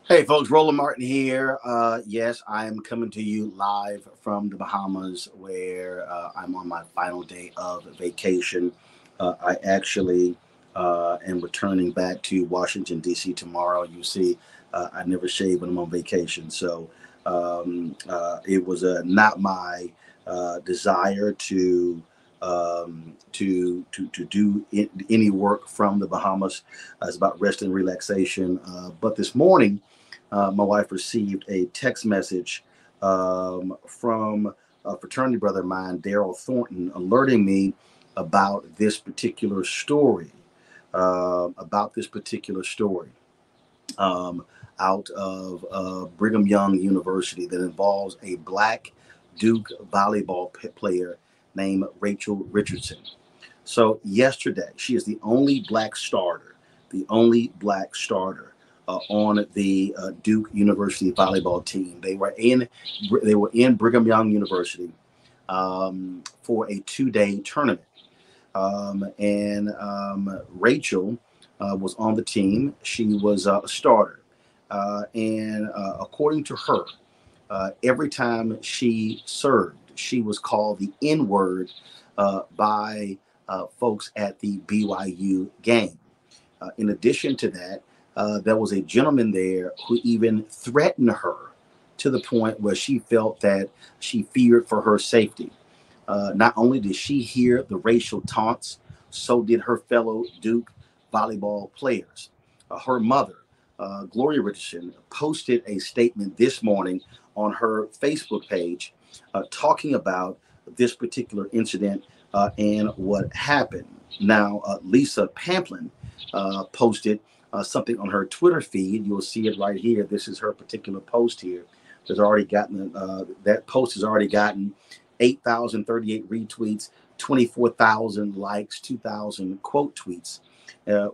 Hey folks, Roland Martin here. Yes, I am coming to you live from the Bahamas where I'm on my final day of vacation. I actually am returning back to Washington, D.C. tomorrow. You see, I never shave when I'm on vacation. So it was not my desire to do any work from the Bahamas. It's about rest and relaxation. But this morning, my wife received a text message from a fraternity brother of mine, Daryl Thornton, alerting me about this particular story. About this particular story out of Brigham Young University that involves a black Duke volleyball player named Rachel Richardson. So yesterday, she is the only black starter, on the Duke University volleyball team. They were in Brigham Young University for a 2-day tournament, and Rachel was on the team. She was a starter, and according to her, every time she served, she was called the N-word by folks at the BYU game. In addition to that, there was a gentleman there who even threatened her to the point where she felt that she feared for her safety. Not only did she hear the racial taunts, so did her fellow Duke volleyball players. Her mother, Gloria Richardson, posted a statement this morning on her Facebook page talking about this particular incident and what happened. Now, Lisa Pamplin posted something on her Twitter feed. You'll see it right here. This is her particular post here. That post has already gotten 8,038 retweets, 24,000 likes, 2,000 quote tweets,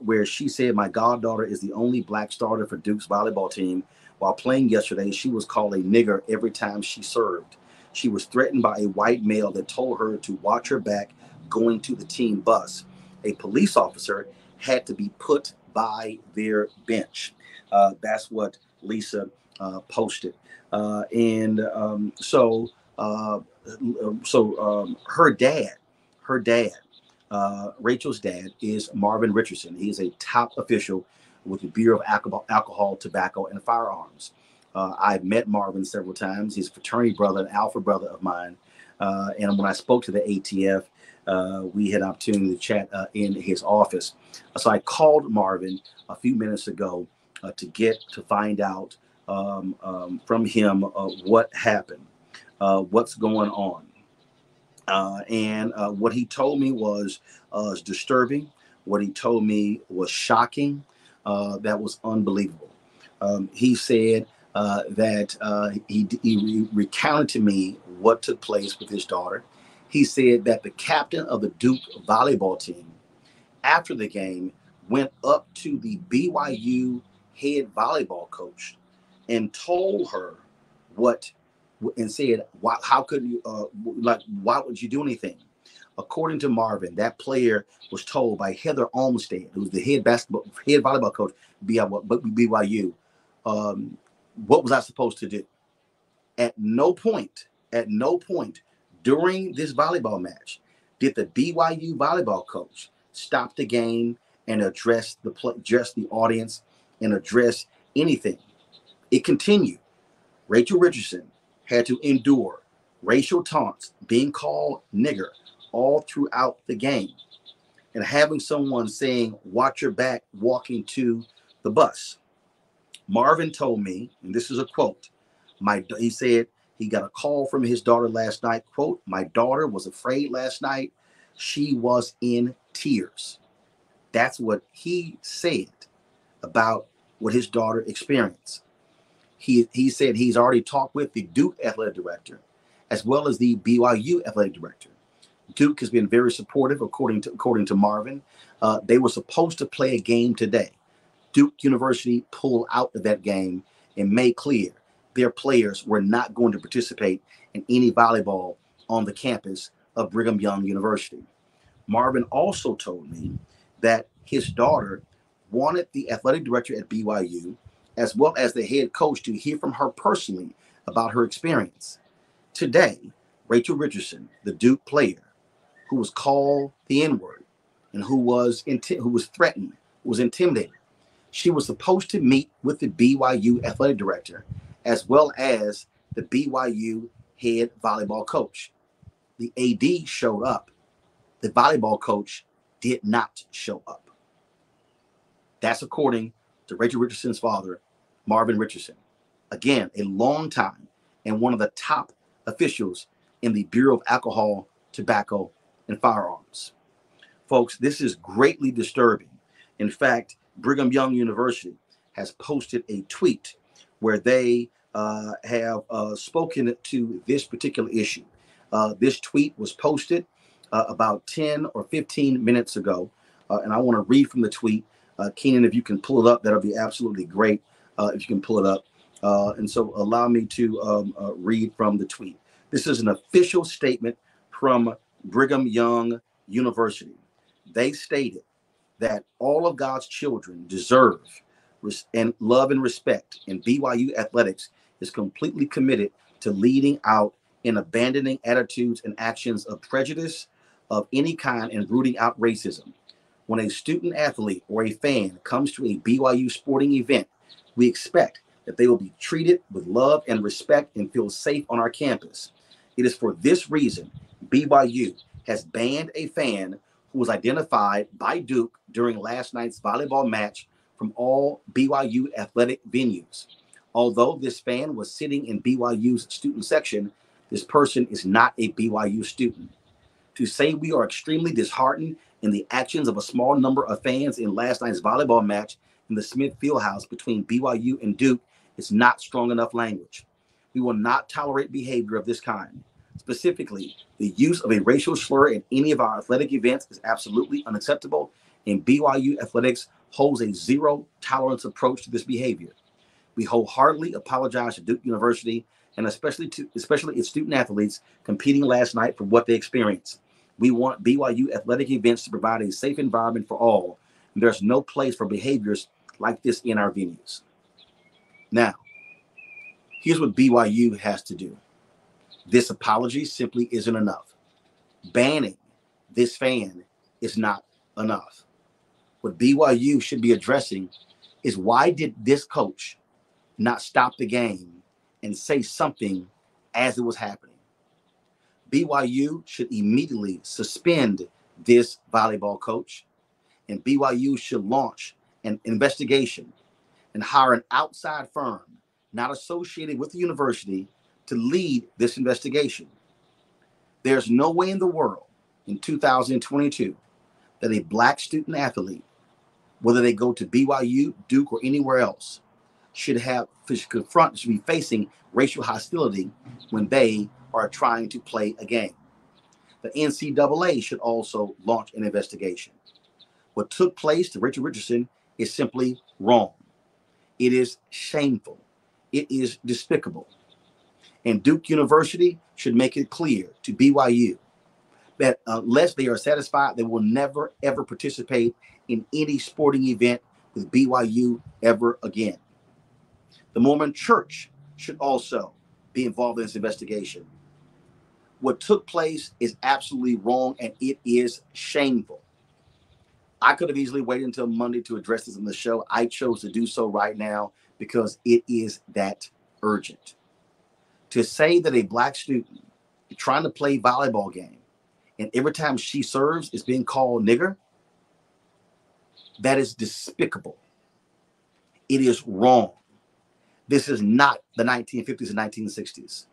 where she said, "My goddaughter is the only black starter for Duke's volleyball team. While playing yesterday, she was called a nigger every time she served. She was threatened by a white male that told her to watch her back going to the team bus. A police officer had to be put by their bench." That's what Lisa posted. Her dad, Rachel's dad, is Marvin Richardson. He's a top official with the Bureau of Alcohol, Tobacco, and Firearms. I've met Marvin several times. He's a fraternity brother, an alpha brother of mine. And when I spoke to the ATF, we had an opportunity to chat in his office. So I called Marvin a few minutes ago to find out from him what happened, what's going on. And what he told me was disturbing. What he told me was shocking. That was unbelievable. He said he recounted to me what took place with his daughter. He said that the captain of the Duke volleyball team, after the game, went up to the BYU head volleyball coach and told her what, and said, why, how could you, why would you do anything? According to Marvin, that player was told by Heather Olmstead, who's the head volleyball coach BYU, what was I supposed to do? At no point during this volleyball match did the BYU volleyball coach stop the game and address the audience and address anything. It continued. Rachel Richardson had to endure racial taunts, being called nigger all throughout the game, and having someone saying, "Watch your back," walking to the bus. Marvin told me, and this is a quote, he said he got a call from his daughter last night. Quote, "My daughter was afraid last night. She was in tears." That's what he said about what his daughter experienced. He said he's already talked with the Duke athletic director as well as the BYU athletic director. Duke has been very supportive, according to Marvin. They were supposed to play a game today. Duke University pulled out of that game and made clear their players were not going to participate in any volleyball on the campus of Brigham Young University. Marvin also told me that his daughter wanted the athletic director at BYU, as well as the head coach, to hear from her personally about her experience. Today, Rachel Richardson, the Duke player, who was called the N-word and who was threatened, was intimidated, she was supposed to meet with the BYU athletic director as well as the BYU head volleyball coach. The AD showed up. The volleyball coach did not show up. That's according to Rachel Richardson's father, Marvin Richardson. Again, a long time and one of the top officials in the Bureau of Alcohol, Tobacco, and Firearms. Folks, this is greatly disturbing. In fact, Brigham Young University has posted a tweet where they have spoken to this particular issue. This tweet was posted about 10 or 15 minutes ago, and I want to read from the tweet. Keenan, if you can pull it up, that'll be absolutely great if you can pull it up. And so allow me to read from the tweet. This is an official statement from Brigham Young University. They stated that all of God's children deserve and love and respect, and BYU athletics is completely committed to leading out in abandoning attitudes and actions of prejudice of any kind and rooting out racism. When a student athlete or a fan comes to a BYU sporting event, we expect that they will be treated with love and respect and feel safe on our campus. It is for this reason BYU has banned a fan who was identified by Duke during last night's volleyball match from all BYU athletic venues. Although this fan was sitting in BYU's student section, this person is not a BYU student. To say we are extremely disheartened in the actions of a small number of fans in last night's volleyball match in the Smith Fieldhouse between BYU and Duke is not strong enough language. We will not tolerate behavior of this kind. Specifically, the use of a racial slur in any of our athletic events is absolutely unacceptable, and BYU athletics holds a zero tolerance approach to this behavior. We wholeheartedly apologize to Duke University and especially its student athletes competing last night for what they experienced. We want BYU athletic events to provide a safe environment for all, and there's no place for behaviors like this in our venues. Now, here's what BYU has to do. This apology simply isn't enough. Banning this fan is not enough. What BYU should be addressing is, why did this coach not stop the game and say something as it was happening? BYU should immediately suspend this volleyball coach, and BYU should launch an investigation and hire an outside firm not associated with the university to lead this investigation. There's no way in the world in 2022 that a black student athlete, whether they go to BYU, Duke, or anywhere else, should be facing racial hostility when they are trying to play a game. The NCAA should also launch an investigation. What took place to Richard Richardson is simply wrong. It is shameful. It is despicable. And Duke University should make it clear to BYU that unless they are satisfied, they will never, ever participate in any sporting event with BYU ever again. The Mormon Church should also be involved in this investigation. What took place is absolutely wrong, and it is shameful. I could have easily waited until Monday to address this on the show. I chose to do so right now because it is that urgent. To say that a black student trying to play volleyball game, and every time she serves is being called nigger, that is despicable. It is wrong. This is not the 1950s and 1960s.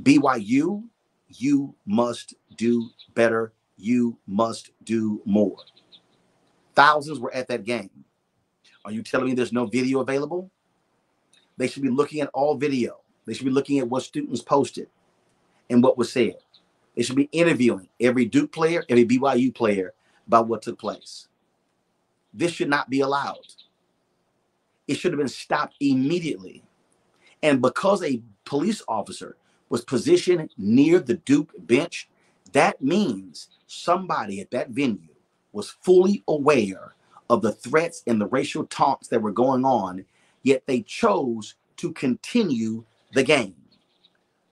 BYU, you must do better. You must do more. Thousands were at that game. Are you telling me there's no video available? They should be looking at all video. They should be looking at what students posted and what was said. They should be interviewing every Duke player, every BYU player about what took place. This should not be allowed. It should have been stopped immediately. And because a police officer was positioned near the Duke bench, that means somebody at that venue was fully aware of the threats and the racial taunts that were going on, yet they chose to continue the game.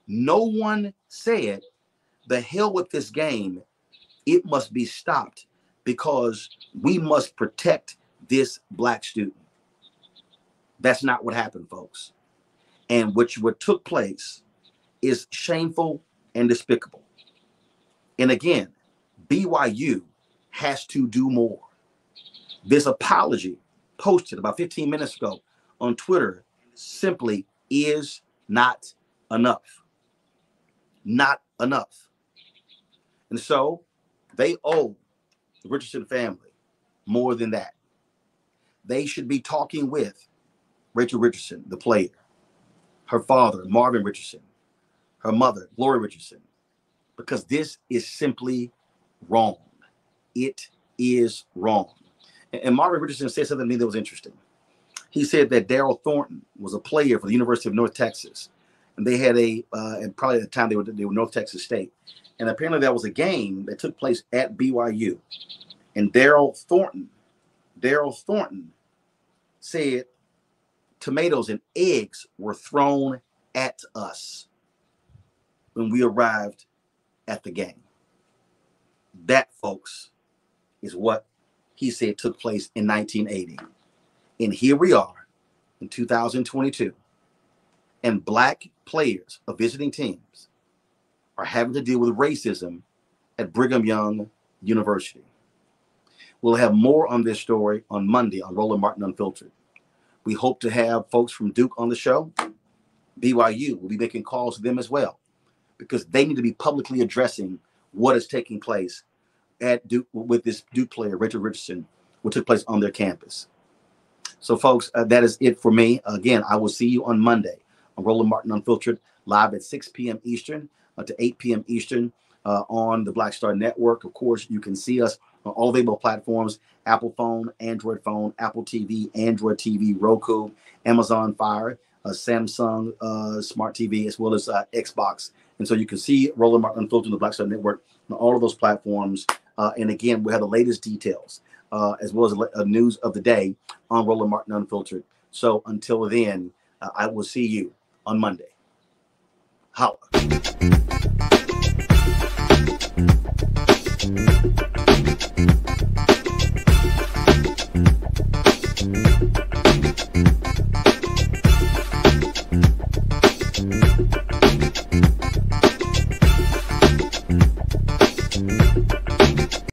No one said, the hell with this game, it must be stopped because we must protect this black student. That's not what happened, folks. And what took place is shameful and despicable. And again, BYU has to do more. This apology posted about 15 minutes ago on Twitter simply is not enough. Not enough. And so they owe the Richardson family more than that. They should be talking with Rachel Richardson, the player, her father, Marvin Richardson, her mother, Gloria Richardson, because this is simply wrong. It is wrong. And Marvin Richardson said something to me that was interesting. He said that Daryl Thornton was a player for the University of North Texas. And they had and probably at the time they were North Texas State. And apparently that was a game that took place at BYU. And Daryl Thornton said tomatoes and eggs were thrown at us when we arrived at the game. That, folks, is what he said took place in 1980. And here we are in 2022. And black players of visiting teams are having to deal with racism at Brigham Young University. We'll have more on this story on Monday on Roland Martin Unfiltered. We hope to have folks from Duke on the show. BYU will be making calls to them as well, because they need to be publicly addressing what is taking place at Duke with this Duke player, Richard Richardson, what took place on their campus. So, folks, that is it for me. Again, I will see you on Monday on Roland Martin Unfiltered, live at 6 p.m. Eastern to 8 p.m. Eastern on the Black Star Network. Of course, you can see us on all available platforms: Apple phone, Android phone, Apple TV, Android TV, Roku, Amazon Fire, Samsung Smart TV, as well as Xbox. And so you can see Roland Martin Unfiltered on the Black Star Network on all of those platforms. And again, we have the latest details as well as news of the day on Roland Martin Unfiltered. So until then, I will see you on Monday. Holla.